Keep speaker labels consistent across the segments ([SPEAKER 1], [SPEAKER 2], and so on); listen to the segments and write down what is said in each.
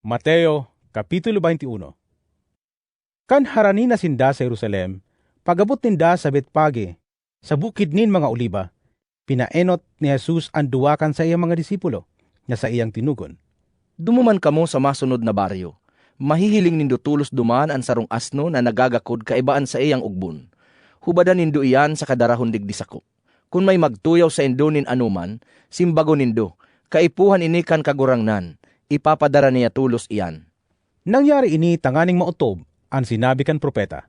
[SPEAKER 1] Mateo, Kapitulo 21. Kan harani na sinda sa Jerusalem, pagabot ninda sa Betpage, sa bukid nin mga oliba, pinaenot ni Jesus ang duwakan sa iyang mga disipulo, na sa iyang tinugon.
[SPEAKER 2] Dumuman kamo sa masunod na baryo. Mahihiling nindo tulos duman ang sarong asno na nagagakod kaibaan sa iyang ugbon. Hubadan nindo iyan sa kadarahon digdi sako. Kung may magtuyaw sa indo nin anuman, simbago nindo, kaipuhan ini kan kagurangnan, ipapadara niya tulos iyan.
[SPEAKER 1] Nangyari ini tanganing mautob ang sinabi kan propeta.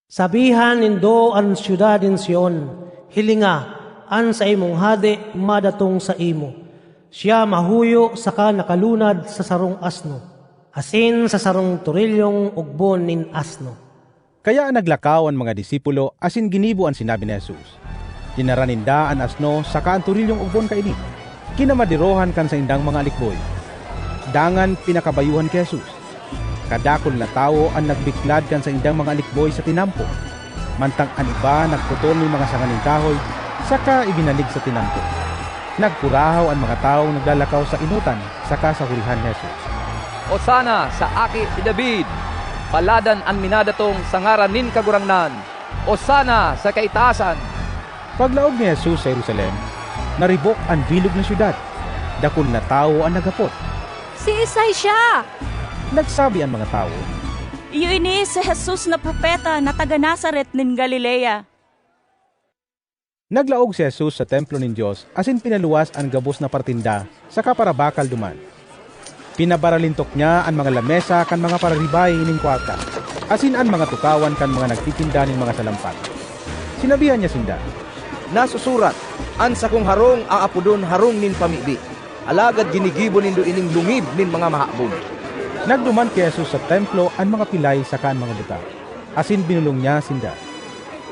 [SPEAKER 3] Sabihan nindo ang siyudad in Sion, hilinga, an sa imong hade madatong sa imo. Siya mahuyo saka nakalunad sa sarong asno, asin sa sarong turilyong ugbon nin asno.
[SPEAKER 1] Kaya naglakaw ang mga disipulo asin ginibo ang sinabi ni Jesus. Dinaraninda ang asno saka ang turilyong ugbon kaini. Kinamadirohan kan sa indang mga alikboy. Dangan pinakabayuhan kay Jesus. Kadakol na tao ang nagbiklad kan sa indang mga alikboy sa tinampo. Mantang ang iba nagputol ng mga sanganing kahoy, saka ibinalig sa tinampo. Nagkurahaw ang mga taong naglalakaw sa inutan, saka sa hurihan ni Jesus.
[SPEAKER 4] Osana sa aki ni David, paladan ang minadatong sa ngaran nin kagurangnan. Osana sa kaitaasan.
[SPEAKER 1] Paglaog ni Jesus sa Jerusalem, naribok ang bilog na syudad. Dakol na tao ang nagapot.
[SPEAKER 5] Si Isay siya!
[SPEAKER 1] Nagsabi ang mga tao,
[SPEAKER 5] Iyo ini si Jesus na propeta na taga Nazaret nin Galilea.
[SPEAKER 1] Naglaog si Jesus sa templo ng Diyos asin pinaluwas ang gabos na partinda sa kaparabakal duman. Pinabaralintok niya ang mga lamesa kan mga pararibay ning kwarta, asin ang mga tukawan kan mga nagtitinda ning mga salampat. Sinabihan niya sinda,
[SPEAKER 2] Nasusurat, ansa kong harong ang apudon harong nin pamibi. Alagad ginigibo nindo ining lungib nin mga mahabog.
[SPEAKER 1] Nagduman kay Jesus sa templo ang mga pilay saka ang mga buta, asin binulong niya sinda.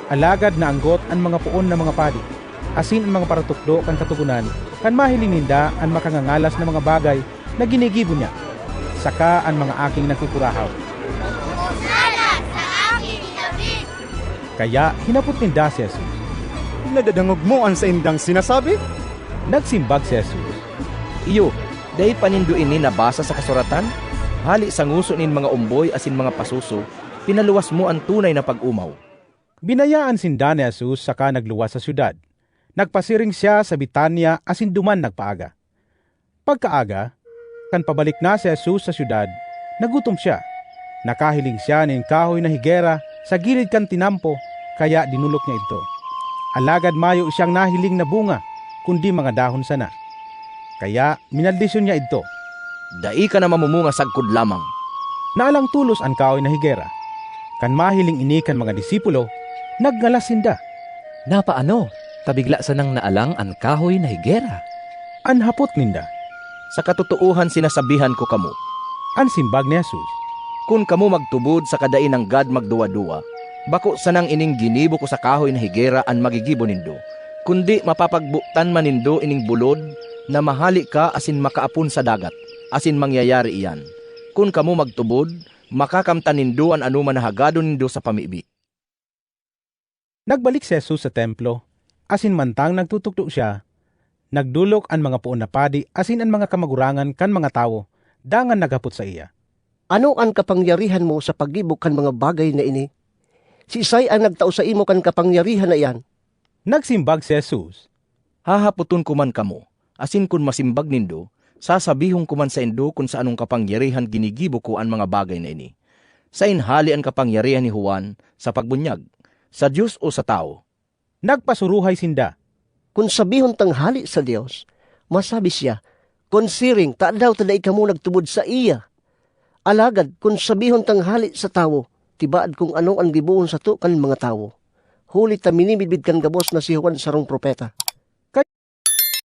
[SPEAKER 1] Alagad na anggot ang mga puon na mga padi, asin ang mga paratukdo kan katugunan, kan mahiling ninda ang makangangalas na mga bagay na ginigibo niya, saka ang mga aking nagkukurahaw.
[SPEAKER 6] Hosana sa aking David!
[SPEAKER 1] Kaya hinapot ninda si Jesus.
[SPEAKER 7] Nadadangog mo ang sa indang sinasabi?
[SPEAKER 1] Nagsimbag si Jesus.
[SPEAKER 2] Iyo, dahi panindo ini nabasa sa kasuratan? Hali sa nguso nin mga umboy asin mga pasuso, pinaluwas mo ang tunay na pag-umaw.
[SPEAKER 1] Binayaan sinda ni Jesus saka nagluwas sa syudad. Nagpasiring siya sa Bitanya asin duman nagpaaga. Pagkaaga, kan pabalik na si Jesus sa syudad, nagutom siya. Nakahiling siya ng kahoy na higera sa gilid kan tinampo, kaya dinulok niya ito. Alagad mayo siyang nahiling na bunga, kundi mga dahon sana. Kaya minaldisyon niya ito.
[SPEAKER 2] Dai ka na mamumunga sagkod lamang.
[SPEAKER 1] Naalang tulos ang kahoy na higera. Kan mahiling ini kan mga disipulo, naggalas sinda.
[SPEAKER 8] Napaano? Tabigla sanang naalang ang kahoy na higera.
[SPEAKER 1] Anhapot ninda.
[SPEAKER 2] Sa katutuuhan sinasabihan ko kamo.
[SPEAKER 1] Ansimbag ni Jesus.
[SPEAKER 2] Kung kamo magtubod sa kadain ng God magduwa-duwa, bako sanang ining ginibo ko sa kahoy na higera ang magigibo nindo. Kundi mapapagbuktan manindo ining bulod na mahali ka asin makaapon sa dagat, asin mangyayari iyan. Kung kamo magtubod, makakamtan nindo ang anuman na hagado nindo sa pamibi.
[SPEAKER 1] Nagbalik si Jesus sa templo, asin mantang nagtutuktok siya, nagdulok ang mga puon na padi, asin ang mga kamagurangan kan mga tao, dangan naghapot sa iya.
[SPEAKER 9] Ano ang kapangyarihan mo sa pagibok kan mga bagay na ini? Si Isay ang nagtao sa imo kan kapangyarihan na iyan.
[SPEAKER 1] Nagsimbag si Jesus.
[SPEAKER 2] Hahaputon ko man kamo, asin kun masimbag nindo, sasabihon ko man sa indo kung sa anong kapangyarihan ginigibo ko ang mga bagay na ini. Sa inhali ang kapangyarihan ni Juan sa pagbunyag, sa Diyos o sa tao?
[SPEAKER 1] Nagpasuruhay sinda.
[SPEAKER 9] Kung sabihon tanghali sa Dios, masabi siya, kung siring, taadaw taday ka mo nagtubod sa iya. Alagad, kung sabihon tanghali sa tao, tibaad kung ano ang gibuon sa to kan mga tao. Huli ta minimidbid kan gabos na si Juan sarong propeta.